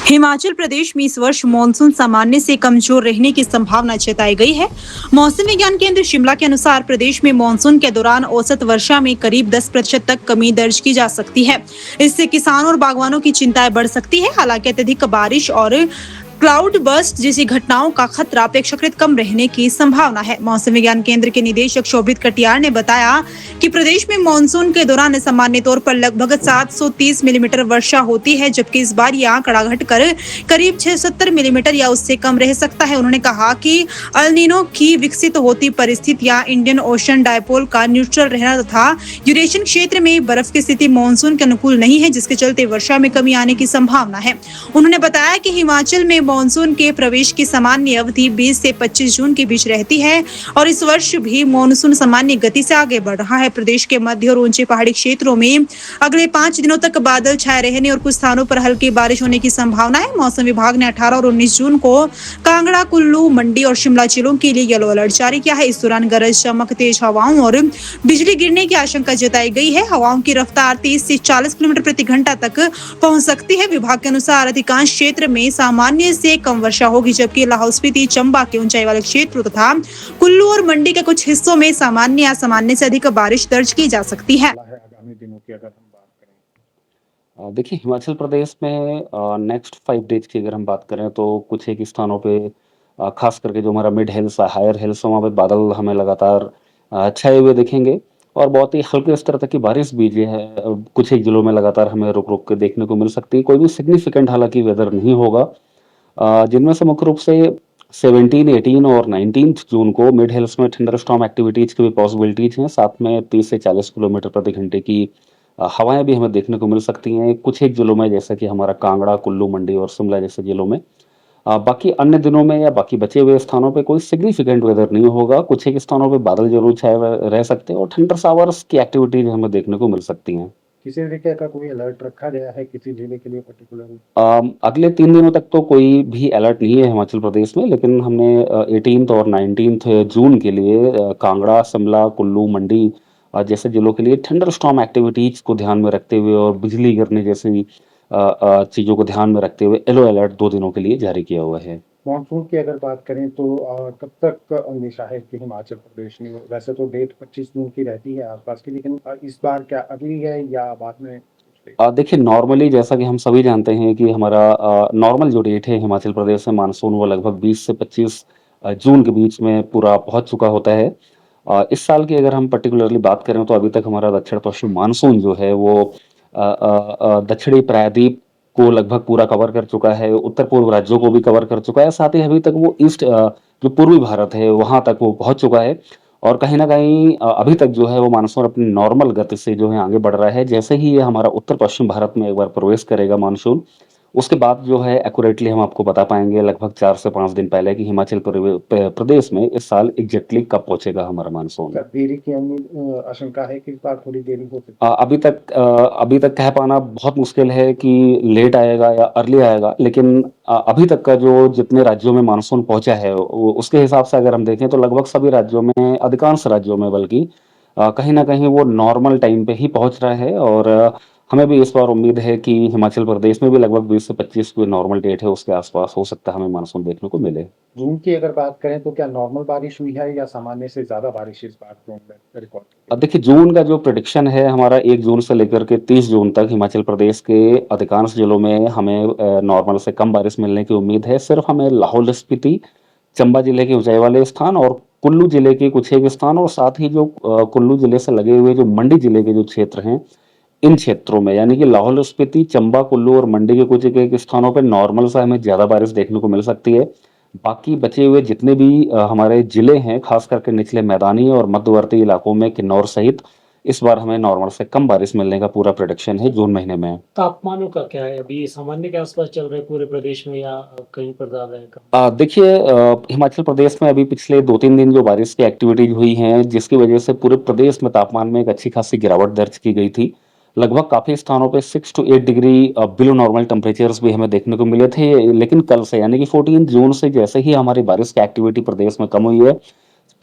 हिमाचल प्रदेश में इस वर्ष मानसून सामान्य से कमजोर रहने की संभावना जताई गई है। मौसम विज्ञान केंद्र शिमला के अनुसार प्रदेश में मानसून के दौरान औसत वर्षा में करीब 10% तक कमी दर्ज की जा सकती है। इससे किसानों और बागवानों की चिंताएं बढ़ सकती है। हालांकि अत्यधिक बारिश और क्लाउड बर्स्ट जैसी घटनाओं का खतरा अपेक्षाकृत कम रहने की संभावना है। मौसम विज्ञान केंद्र के निदेशक शोभित कटियार ने बताया कि प्रदेश में मानसून के दौरान सामान्य तौर पर लगभग 730 मिलीमीटर वर्षा होती है, जबकि इस बार यह आंकड़ा घटकर करीब 670 मिलीमीटर या उससे कम रह सकता है। उन्होंने कहा कि अल नीनो की विकसित होती परिस्थितियां इंडियन ओशन डायपोल का न्यूट्रल रहना तथा यूरेशियन क्षेत्र में बर्फ की स्थिति मानसून के अनुकूल नहीं है, जिसके चलते वर्षा में कमी आने की संभावना है। उन्होंने बताया कि हिमाचल में मानसून के प्रवेश की सामान्य अवधि 20 से 25 जून के बीच रहती है और इस वर्ष भी मानसून सामान्य गति से आगे बढ़ रहा है। प्रदेश के मध्य और ऊंचे पहाड़ी क्षेत्रों में अगले 5 दिनों तक बादल छाए रहने और कुछ स्थानों पर हल्की बारिश होने की संभावना है। मौसम विभाग ने 18 और 19 जून को कांगड़ा, कुल्लू, मंडी और शिमला जिलों के लिए येलो अलर्ट जारी किया है। इस दौरान गरज चमक, तेज हवाओं और बिजली गिरने की आशंका जताई गई है। हवाओं की रफ्तार 30 से 40 किलोमीटर प्रति घंटा तक पहुंच सकती है। विभाग के अनुसार अधिकांश क्षेत्र में सामान्य से कम वर्षा होगी, जबकि लाहौल स्पीति, चंबा के ऊंचाई वाले क्षेत्रों तथा कुल्लू और मंडी के कुछ हिस्सों में सामान्य या सामान्य से अधिक बारिश दर्ज की जा सकती है। आगामी दिनों की अगर हम बात करें, देखिए हिमाचल प्रदेश में नेक्स्ट 5 डेज की अगर हम बात करें तो कुछ एक स्थानों पे खास करके जो हमारा मिड हिल्स हायर हिल्स वहाँ पे बादल हमें लगातार छाए हुए दिखेंगे और बहुत ही हल्के स्तर तक की बारिश भी जो है कुछ एक जिलों में लगातार हमें रुक रुक के देखने को मिल सकती है। कोई भी सिग्निफिकेंट हालांकि वेदर नहीं होगा, जिनमें से मुख्य रूप से 17, 18 और 19 जून को मिड हिल्स में थंडर स्टॉर्म एक्टिविटीज की भी पॉसिबिलिटीज हैं। साथ में 30 से 40 किलोमीटर प्रति घंटे की हवाएं भी हमें देखने को मिल सकती हैं कुछ एक जिलों में, जैसे कि हमारा कांगड़ा, कुल्लू, मंडी और शिमला जैसे जिलों में। बाकी अन्य दिनों में या बाकी बचे हुए स्थानों पे कोई सिग्निफिकेंट वेदर नहीं होगा। कुछ एक स्थानों पे बादल जरूर छाए हुए रह सकते हैं और थंडर शावर्स की एक्टिविटीज हमें देखने को मिल सकती हैं। किसी तरीके का कोई अलर्ट रखा गया है किसी जिले के लिए पर्टिकुलरली? अगले 3 दिनों तक तो कोई भी अलर्ट नहीं है हिमाचल प्रदेश में, लेकिन हमने 18th और 19th जून के लिए कांगड़ा, शिमला, कुल्लू, मंडी जैसे जिलों के लिए थंडर स्टॉर्म एक्टिविटीज को ध्यान में रखते हुए और बिजली गिरने जैसी चीज़ों को ध्यान में रखते हुए येलो अलर्ट 2 दिनों के लिए जारी किया हुआ है। मानसून की अगर बात करें तो कब तक अंदेशा है कि हिमाचल प्रदेश में, वैसे तो डेट 25 जून की रहती है आसपास की, लेकिन इस बार क्या अगली है या बाद में? देखिए नॉर्मली जैसा कि हम सभी जानते हैं कि हमारा नॉर्मल जो डेट है हिमाचल प्रदेश में मानसून वो लगभग 20 से 25 जून के बीच में पूरा पहुंच चुका होता है। इस साल की अगर हम पर्टिकुलरली बात करें तो अभी तक हमारा दक्षिण पश्चिम मानसून जो है वो दक्षिणी प्रायद्वीप को लगभग पूरा कवर कर चुका है, उत्तर पूर्व राज्यों को भी कवर कर चुका है, साथ ही अभी तक वो ईस्ट जो पूर्वी भारत है वहां तक वो पहुंच चुका है। और कहीं न कहीं अभी तक जो है वो मानसून अपनी नॉर्मल गति से जो है आगे बढ़ रहा है। जैसे ही ये हमारा उत्तर-पश्चिम भारत में एक बार प्रवेश करेगा मानसून, उसके बाद जो है एक्यूरेटली हम आपको बता पाएँगे लगभग 4 से 5 दिन पहले कि हिमाचल प्रदेश में इस साल एग्ज़ैक्टली कब पहुँचेगा हमारा मानसून। क्या देरी की आशंका है कि इस बार थोड़ी देरी हो सकती है? अभी तक कह पाना बहुत मुश्किल है कि लेट आएगा या अर्ली आएगा, लेकिन अभी तक का जो जितने राज्यों में मानसून पहुँचा है वो उसके हिसाब से अगर हम देखें तो लगभग सभी राज्यों में, अधिकांश राज्यों में बल्कि कहीं न कहीं वो नॉर्मल टाइम पे ही पहुँच रहा है और हमें भी इस बार उम्मीद है कि हिमाचल प्रदेश में भी लगभग 20 से 25 कोई नॉर्मल डेट है उसके आस-पास हो सकता है हमें मानसून देखने को मिले। जून की अगर बात करें तो क्या नॉर्मल बारिश हुई है या सामान्य से ज्यादा बारिश इस बार जून में रिकॉर्ड की गई? देखिए जून का जो प्रेडिक्शन है हमारा 1 जून से लेकर के 30 जून तक हिमाचल प्रदेश के अधिकांश जिलों में हमें नॉर्मल से कम बारिश मिलने की उम्मीद है। सिर्फ हमें लाहौल स्पीति, चंबा जिले के ऊंचाई वाले स्थान और कुल्लू जिले के कुछ एक स्थान और साथ ही जो कुल्लू जिले से लगे हुए जो मंडी जिले के जो क्षेत्र हैं, इन क्षेत्रों में यानी कि लाहौल स्पीति, चंबा, कुल्लू और मंडी के कुछ एक एक स्थानों पे नॉर्मल से हमें ज़्यादा बारिश देखने को मिल सकती है। बाकी बचे हुए जितने भी हमारे जिले हैं, खास करके निचले मैदानी और मध्यवर्ती इलाकों में किन्नौर सहित, इस बार हमें नॉर्मल से कम बारिश मिलने का पूरा प्रेडिक्शन है जून महीने में। तापमानों का क्या है? अभी सामान्य के आसपास चल रहे पूरे प्रदेश में या कहीं पर ज़्यादा है कम? देखिए हिमाचल प्रदेश में अभी पिछले 2-3 दिन जो बारिश की एक्टिविटीज हुई हैं, जिसकी वजह से पूरे प्रदेश में तापमान में एक अच्छी खासी गिरावट दर्ज की गई थी। लगभग काफ़ी स्थानों पे 6 to 8 degree below normal temperatures भी हमें देखने को मिले थे। लेकिन कल से यानी कि 14 जून से जैसे ही हमारी बारिश की एक्टिविटी प्रदेश में कम हुई है,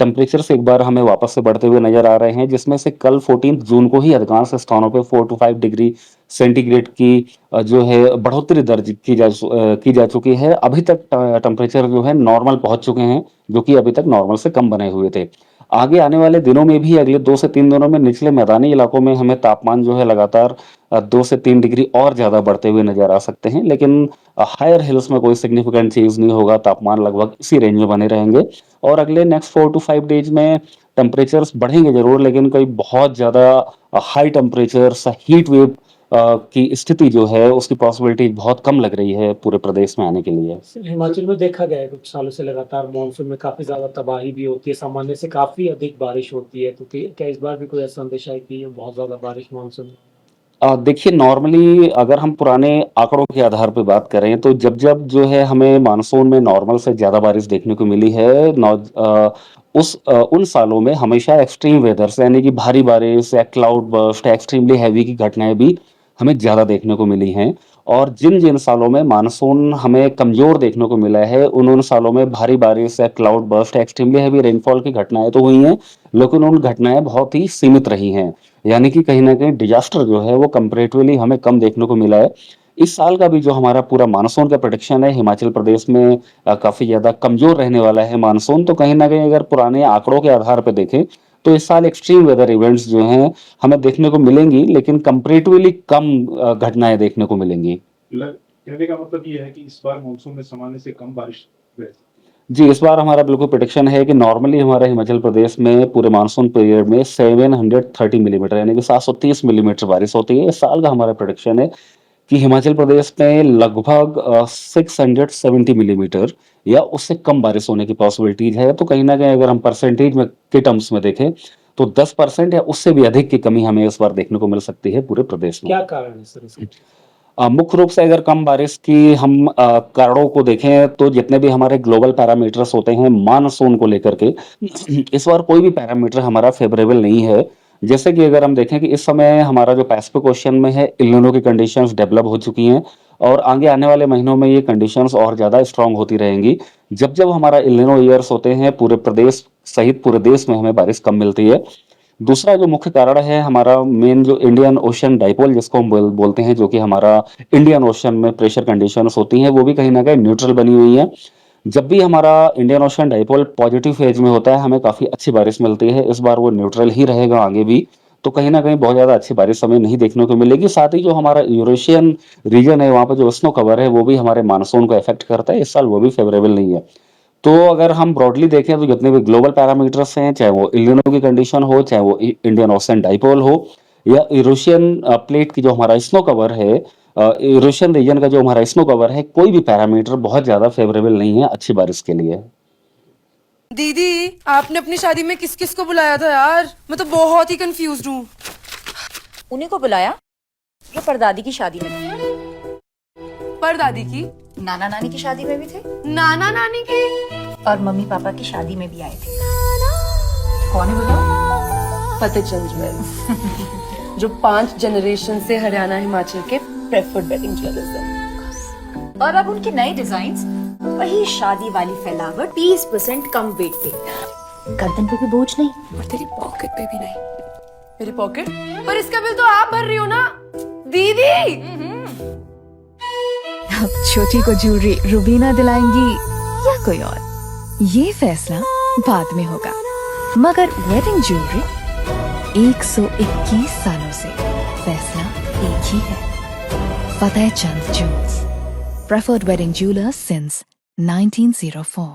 टेम्परेचर्स एक बार हमें वापस से बढ़ते हुए नजर आ रहे हैं, जिसमें से कल 14 जून को ही अधिकांश स्थानों पे 4 to 5 डिग्री सेंटीग्रेड की जो है बढ़ोतरी दर्ज की जा चुकी है। अभी तक टेम्परेचर जो है नॉर्मल पहुंच चुके हैं, जो कि अभी तक नॉर्मल से कम बने हुए थे। आगे आने वाले दिनों में भी अगले 2 से 3 दिनों में निचले मैदानी इलाकों में हमें तापमान जो है लगातार 2 से 3 डिग्री और ज़्यादा बढ़ते हुए नज़र आ सकते हैं। लेकिन हायर हिल्स में कोई सिग्निफिकेंट चेंज नहीं होगा, तापमान लगभग इसी रेंज में बने रहेंगे और अगले नेक्स्ट 4 टू 5 डेज में टेम्परेचर्स बढ़ेंगे ज़रूर, लेकिन कोई बहुत ज़्यादा हाई टेम्परेचर्स, हीट वेव की स्थिति जो है उसकी पॉसिबिलिटी बहुत कम लग रही है पूरे प्रदेश में आने के लिए। हिमाचल में देखा गया है कुछ सालों से लगातार मानसून में काफी ज्यादा तबाही भी होती है, सामान्य से काफी अधिक बारिश होती है, तो क्या इस बार भी कोई ऐसा संदेश है कि बहुत ज्यादा बारिश मानसून में? देखिए, नॉर्मली अगर हम पुराने आंकड़ों के आधार पे बात करें तो जब-जब जो है हमें मानसून में नॉर्मल से ज़्यादा बारिश देखने को मिली है, उन सालों में हमेशा एक्सट्रीम वेदर्स यानी कि भारी बारिश या क्लाउड बर्स्ट, एक्सट्रीमली हैवी की घटनाएँ भी हमें ज़्यादा देखने को मिली हैं। और जिन-जिन सालों में मानसून हमें कमज़ोर देखने को मिला है, उन-उन सालों में भारी बारिश या cloud burst, extremely heavy rainfall की घटनाएँ तो हुई हैं, लेकिन उन घटनाएँ बहुत ही सीमित रही हैं। यानी कि कहीं न कहीं डिज़ास्टर जो है वो कंपैरेटिवली हमें कम देखने को मिला है। इस साल का भी जो हमारा पूरा मानसून का प्रेडिक्शन है, हिमाचल प्रदेश में काफ़ी ज़्यादा कमज़ोर रहने वाला है मानसून, तो कहीं न कहीं अगर पुराने आंकड़ों के आधार पे देखें, तो इस साल एक्सट्रीम वेदर इवेंट्स जो हैं, हमें देखने को मिलेंगी, लेकिन कंपैरेटिवली कम घटनाएँ देखने को मिलेंगी। कहने का मतलब ये है कि इस बार मानसून में सामान्य से कम बारिश हुई है। जी, इस बार हमारा बिल्कुल प्रेडिक्शन है कि नॉर्मली हमारे हिमाचल प्रदेश में पूरे मानसून पीरियड में 730 मिलीमीटर यानी कि 730 मिलीमीटर बारिश होती है। इस साल का हमारा प्रेडिक्शन है कि हिमाचल प्रदेश में लगभग 670 मिलीमीटर या उससे कम बारिश होने की पॉसिबिलिटीज है। तो कहीं न कहीं अगर हम परसेंटेज में के टर्म्स में देखें, तो 10% या उससे भी अधिक की कमी हमें इस बार देखने को मिल सकती है पूरे प्रदेश में। क्या कारण है सर इसका? मुख्य रूप से अगर कम बारिश की हम कारणों को देखें तो जितने भी हमारे ग्लोबल पैरामीटर्स होते हैं मानसून को लेकर के इस बार कोई भी पैरामीटर हमारा फेवरेबल नहीं है। जैसे कि अगर हम देखें कि इस समय हमारा जो पैसिफिक ओशन में है, एल नीनो की कंडीशंस डेवलप हो चुकी हैं और आगे आने वाले महीनों में ये कंडीशंस और ज़्यादा स्ट्रांग होती रहेंगी। जब हमारा एल नीनो ईयर्स होते हैं, पूरे प्रदेश सहित पूरे देश में हमें बारिश कम मिलती है। दूसरा जो मुख्य कारण है हमारा मेन जो इंडियन ओशन डाइपोल जिसको हम बोलते हैं, जो कि हमारा इंडियन ओशन में प्रेशर कंडीशंस होती हैं, वो भी कहीं न कहीं न्यूट्रल बनी हुई हैं। जब भी हमारा Indian ocean dipole positive phase में होता है, हमें काफ़ी अच्छी बारिश मिलती है। इस बार वो न्यूट्रल ही रहेगा आगे भी, तो कहीं न कहीं बहुत ज़्यादा अच्छी बारिश हमें नहीं देखने को मिलेगी। साथ ही जो हमारा यूरेशियन रीजन है, वहाँ पे जो स्नो कवर है, वो भी हमारे मानसून को अफेक्ट करता है। इस साल वो भी फेवरेबल नहीं है। तो अगर हम ब्रॉडली देखें तो जितने भी ग्लोबल पैरामीटर्स हैं, चाहे वो एल नीनो की कंडीशन हो, चाहे वो इंडियन ओशन डाइपोल हो या यूरेशियन प्लेट की जो हमारा स्नो कवर है, यूरेशियन रीजन का जो हमारा स्नो कवर है, कोई भी पैरामीटर बहुत ज़्यादा फेवरेबल नहीं है अच्छी बारिश के लिए। दीदी, आपने अपनी शादी में किस किस को बुलाया था यार? मैं तो बहुत ही कंफ्यूज हूँ। उन्हीं को बुलाया जो परदादी की शादी में थे। परदादी की, नाना नानी की शादी में भी थे नाना नानी की, और मम्मी पापा की शादी में भी आए थे। कौन है बताओ? फतेहचंद ज्वेल्स जो 5 जनरेशन से हरियाणा हिमाचल के प्रेफर्ड वेडिंग ज्वेलर्स हैं। और अब उनके नए डिजाइन्स, वही शादी वाली फैलावट, 30% कम वेट पे, गर्दन पे भी बोझ नहीं और तेरी पॉकेट पे भी नहीं। मेरी पॉकेट? पर इसका बिल तो आप भर रही हो ना दीदी। अब छोटी को ज्वेलरी रुबीना दिलाएंगी या कोई और, ये फैसला बाद में होगा, मगर वेडिंग ज्वेलरी 121 सालों से फैसला एक ही है। Fatehchand jewels, preferred wedding jeweler since 1904.